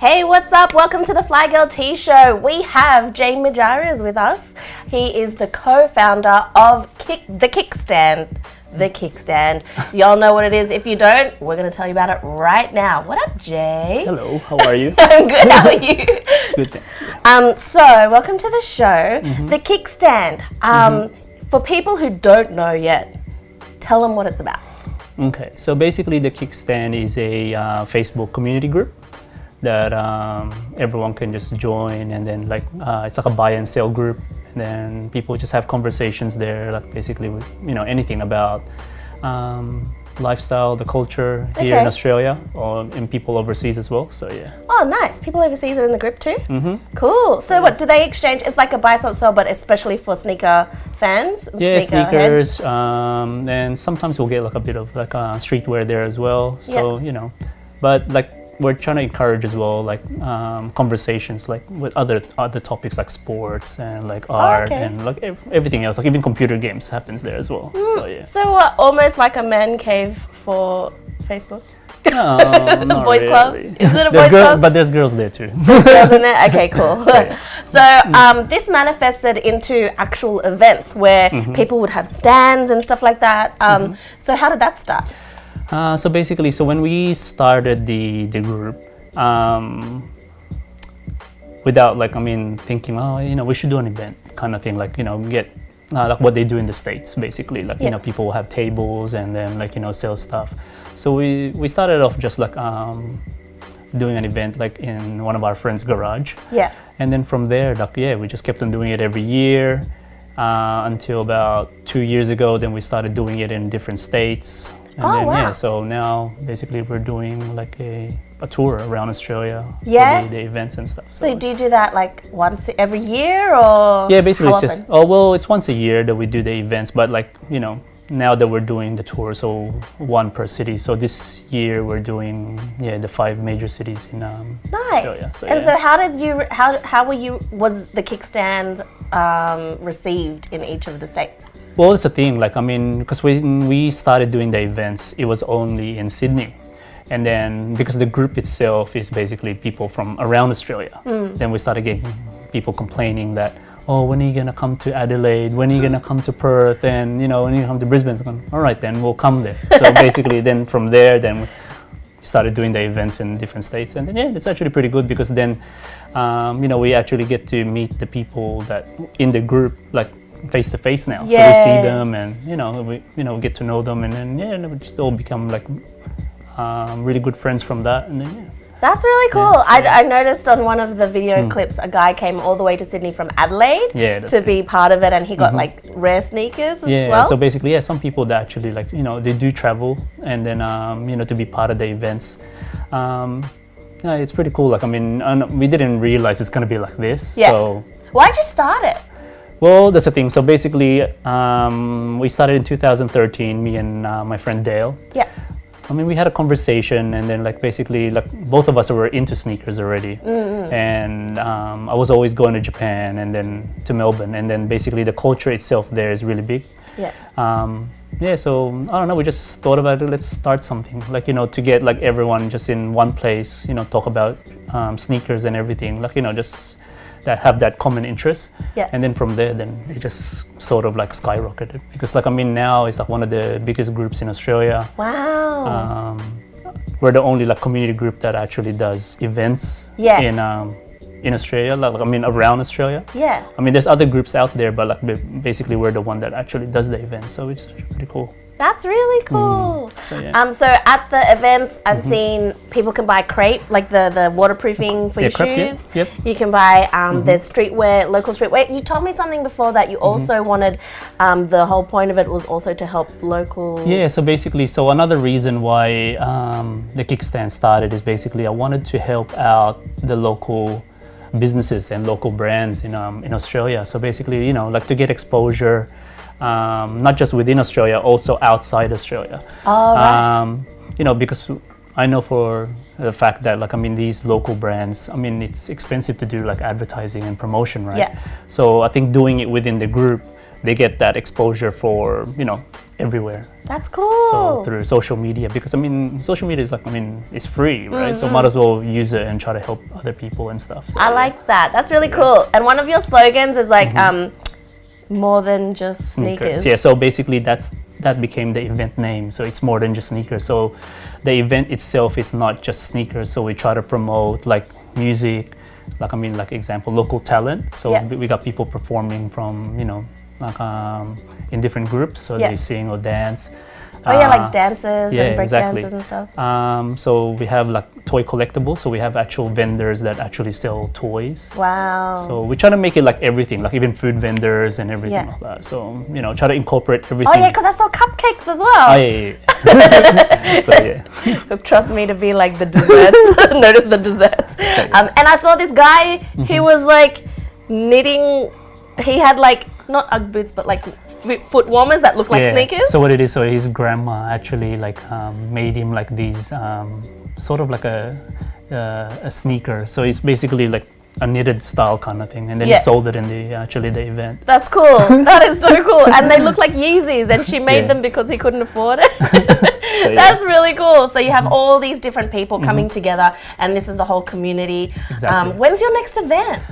Hey, what's up? Welcome to the Flygirl Tee show. We have Jane Mijares with us. He is the co-founder of the Kickz Stand. The Kickz Stand. Y'all know what it is. If you don't, we're going to tell you about it right now. What up, Jay? Hello, how are you? I'm good, how are you? Good, thanks. So, welcome to the show. The Kickz Stand. For people who don't know yet, tell them what it's about. Okay, so basically the Kickz Stand is a Facebook community group that everyone can just join, and then it's like a buy and sell group, and then people just have conversations there, like basically with, anything about lifestyle, the culture here in Australia, and people overseas as well. So yeah. Oh, nice. People overseas are in the group too? Cool. So what, do they exchange? It's like a buy, swap, sell, but especially for sneaker fans? Yeah, sneakers. And sometimes we'll get like a bit of like streetwear there as well. So, but like we're trying to encourage as well, like conversations like with other topics like sports and like art and like everything else, like even computer games happens there as well. So yeah. So almost like a man cave for Facebook? No, not boys really. club? Is it a boys club? But there's girls there too. There's girls in there? Okay, cool. So this manifested into actual events where people would have stands and stuff like that. So how did that start? So basically, when we started the group, without thinking, we should do an event kind of thing, get like what they do in the States, basically, people will have tables and then sell stuff. So we started off just doing an event in one of our friends' garage. Yeah. And then from there, we just kept on doing it every year until about 2 years ago. Then we started doing it in different states. And wow. So now basically we're doing like a tour around Australia for the events and stuff. So do you do that like once every year, or yeah, basically it's just it's once a year that we do the events, but now that we're doing the tour, so one per city. So this year we're doing the 5 major cities in Australia. So, so how was the Kickz Stand received in each of the states? Well, it's a thing, because when we started doing the events, it was only in Sydney. And then because the group itself is basically people from around Australia, then we started getting people complaining that, oh, when are you going to come to Adelaide? When are you going to come to Perth? And, when you come to Brisbane, all right, then we'll come there. So basically then from there, then we started doing the events in different states. And then, it's actually pretty good because then, we actually get to meet the people that in the group, face to face now. So we see them and we get to know them, and then we just all become really good friends from that. And then that's really cool. I noticed on one of the video clips a guy came all the way to Sydney from Adelaide to be part of it, and he got rare sneakers as well. So basically some people that actually they do travel, and then to be part of the events. It's pretty cool. We didn't realize it's going to be like this. So why'd you start it? Well, that's the thing. So basically, we started in 2013, me and my friend Dale. Yeah. We had a conversation, and then basically both of us were into sneakers already. And I was always going to Japan and then to Melbourne, and then basically the culture itself there is really big. Yeah. So I don't know, we just thought about it, let's start something, to get everyone just in one place, talk about sneakers and everything, just that have that common interest. Yeah. And then from there, then it just sort of skyrocketed, because now it's one of the biggest groups in Australia. Wow. We're the only community group that actually does events in Australia, around Australia. Yeah. There's other groups out there, but basically we're the one that actually does the events, so it's pretty cool. That's really cool. So at the events, I've seen people can buy crepe, the waterproofing for your shoes. Yep. You can buy, there's streetwear, local streetwear. You told me something before that you also wanted, the whole point of it was also to help local. Yeah, so basically, another reason why the Kickz Stand started is basically I wanted to help out the local businesses and local brands in Australia. So basically, to get exposure, not just within Australia, also outside Australia. Oh, right. Because I know for the fact that these local brands, it's expensive to do advertising and promotion, right? Yeah. So I think doing it within the group they get that exposure for, everywhere. That's cool. So through social media, because social media is like, it's free, right? So might as well use it and try to help other people and stuff. So, I like that. That's really cool. And one of your slogans is like, more than just sneakers. Yeah, so basically that became the event name. So it's more than just sneakers. So the event itself is not just sneakers. So we try to promote like music, like example, local talent. So we got people performing from, in different groups. So they sing or dance. Like dancers and break dances and stuff. So we have like toy collectibles. So we have actual vendors that actually sell toys. Wow. So we try to make it like everything, like even food vendors and everything like that. So, try to incorporate everything. Oh yeah, because I saw cupcakes as well. Oh yeah. So yeah. Trust me to be like the desserts. Notice the desserts. And I saw this guy, he was like knitting, he had like, not Ugg boots, but like foot warmers that look like sneakers. So what it is, so his grandma actually like made him like these sort of like a sneaker. So it's basically like a knitted style kind of thing, and then he sold it in the event. That's cool. That is so cool. And they look like Yeezys, and she made them because he couldn't afford it. So, That's really cool. So you have all these different people coming together, and this is the whole community. Exactly. When's your next event?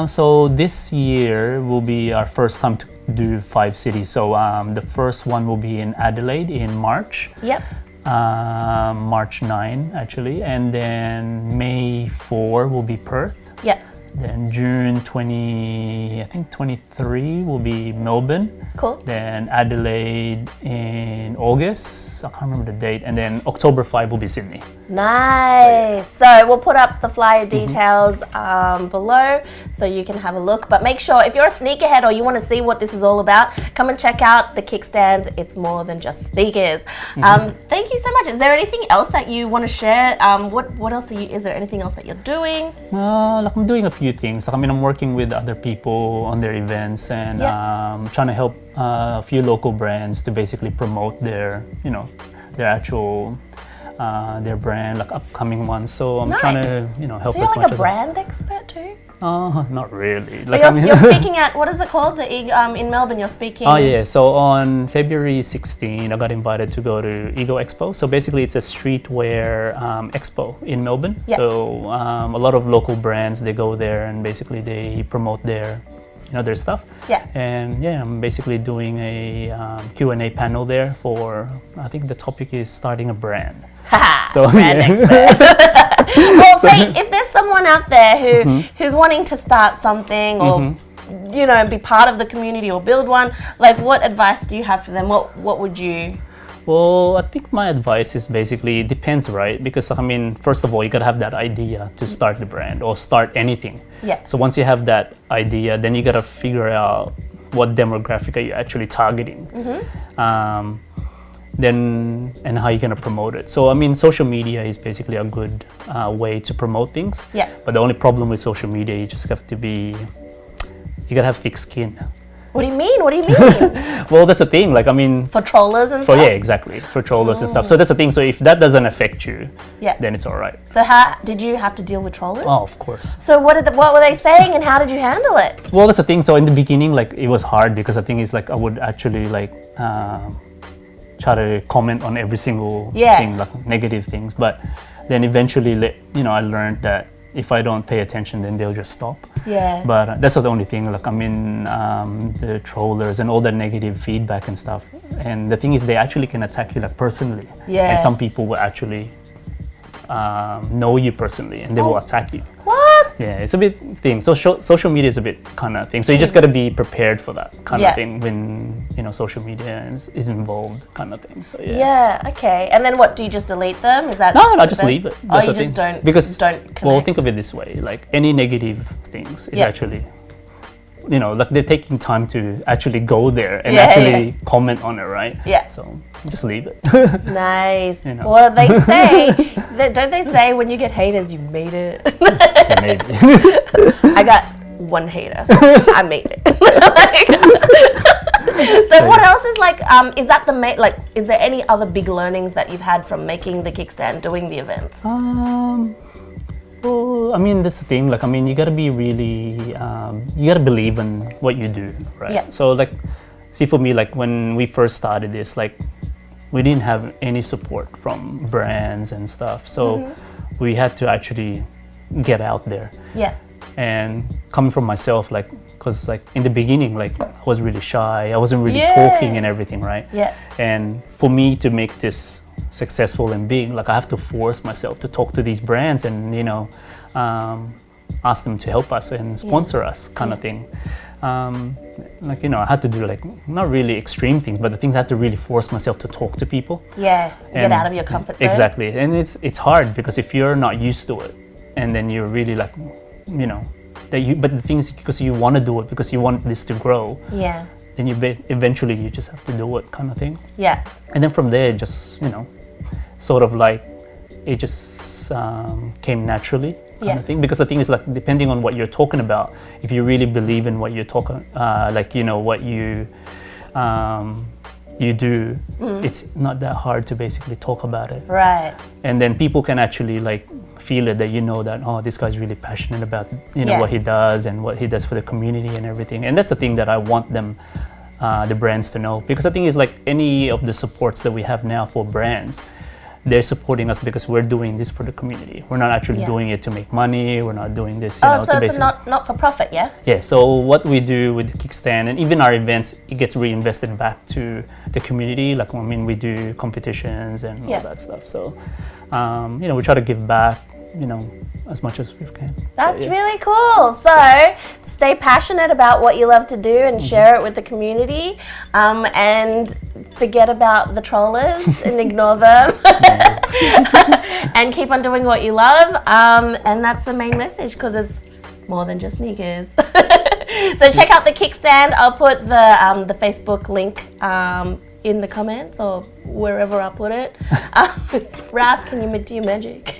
So this year will be our first time to do 5 cities. So the first one will be in Adelaide in March. Yep. March 9 actually, and then May 4 will be Perth. Yep. Then June 23 will be Melbourne. Cool. Then Adelaide in August. I can't remember the date. And then October 5 will be Sydney. Nice. So we'll put up the flyer details below so you can have a look. But make sure if you're a sneakerhead or you want to see what this is all about, come and check out the Kickz Stand. It's more than just sneakers. Thank you so much. Is there anything else that you want to share? What else is there anything else that you're doing? Like I'm doing a few things. Like, I'm working with other people on their events and trying to help a few local brands to basically promote their, their actual their brand, like upcoming ones. So I'm trying to, help so as much. So you're much like a brand expert too? Not really. Like, you're speaking at, what is it called? In Melbourne, you're speaking. Oh yeah, so on February 16, I got invited to go to Ego Expo. So basically it's a streetwear expo in Melbourne. Yep. So a lot of local brands, they go there and basically they promote their their stuff. Yeah. And I'm basically doing a Q&A panel there for, I think the topic is starting a brand. So brand expert. Well, say if there's someone out there who's wanting to start something or be part of the community or build one, like what advice do you have for them? What would you? Well, I think my advice is basically, it depends, right? Because first of all, you gotta have that idea to start the brand or start anything. Yeah. So once you have that idea, then you gotta figure out what demographic are you actually targeting. Then and how you're gonna promote it. So social media is basically a good way to promote things. Yeah. But the only problem with social media, you just have to you gotta have thick skin. What do you mean? Well, that's the thing. Like, for trollers and stuff? Yeah, exactly. For trollers and stuff. So that's the thing. So if that doesn't affect you, then it's all right. So how did you have to deal with trollers? Oh, of course. So what were they saying and how did you handle it? Well, that's the thing. So in the beginning, like, it was hard because the thing is, like, I would actually, like, try to comment on every single thing, like negative things. But then eventually, I learned that if I don't pay attention, then they'll just stop. Yeah. But that's not the only thing. Like, the trollers and all that negative feedback and stuff. And the thing is, they actually can attack you, like, personally. Yeah. And some people will actually know you personally, and they will attack you. What? Yeah, it's a bit thing. So social media is a bit kind of thing. So you just got to be prepared for that kind of thing when social media is involved, kind of thing. So yeah. Okay. And then what? Do you just delete them? Is that no? I just leave it. That's you just don't connect. Well, think of it this way: like any negative things is actually, like they're taking time to actually go there and actually comment on it, right? Yeah. So just leave it. Nice. Well, they say, don't they say when you get haters, you made it? Yeah, maybe. I got one hater, so I made it. So what else is like? Is that the is there any other big learnings that you've had from making the Kickz Stand, doing the events? Well, that's the thing. Like, you gotta be really, you gotta believe in what you do, right? Yeah. So, like, see, for me, like when we first started this, like we didn't have any support from brands and stuff. So we had to actually get out there. Yeah. And coming from myself, like, because like in the beginning, like I was really shy. I wasn't really talking and everything, right? Yeah. And for me to make this successful and big, like I have to force myself to talk to these brands and, you know, ask them to help us and sponsor us kind of thing. Like, you know, I had to do like not really extreme things, but the things I had to really force myself to talk to people. Yeah, get out of your comfort zone. Exactly. And it's hard because if you're not used to it and then you're really like, you know, but the thing is, because you want to do it, because you want this to grow, then eventually you just have to do it kind of thing. Yeah. And then from there, just, you know, sort of like it just came naturally kind of thing. Because the thing is, like, depending on what you're talking about, if you really believe in what you're talking, like, you know, what you do, it's not that hard to basically talk about it. Right. And then people can actually like feel it, that you know that, oh, this guy's really passionate about, you know, what he does and what he does for the community and everything. And that's the thing that I want them, the brands, to know. Because the thing is, like, any of the supports that we have now for brands, they're supporting us because we're doing this for the community. We're not actually doing it to make money. We're not doing this, you know, so it's not for profit, yeah? Yeah, so what we do with the Kickz Stand and even our events, it gets reinvested back to the community. Like, I mean, we do competitions and all that stuff. So, you know, we try to give back, you know, as much as we can. That's really cool. So stay passionate about what you love to do and share it with the community, and forget about the trollers and ignore them and keep on doing what you love, and that's the main message, because it's more than just sneakers. So check out the Kickz Stand. I'll put the Facebook link in the comments or wherever I put it. Raph, can you do your magic?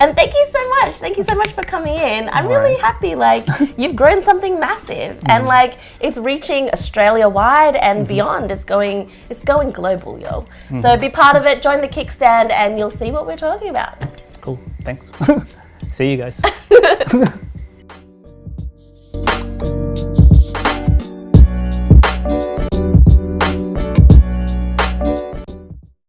And thank you so much. Thank you so much for coming in. I'm really happy. Like, you've grown something massive, and like it's reaching Australia wide and beyond. It's going global, yo. So be part of it. Join the Kickz Stand, and you'll see what we're talking about. Cool. Thanks. See you guys.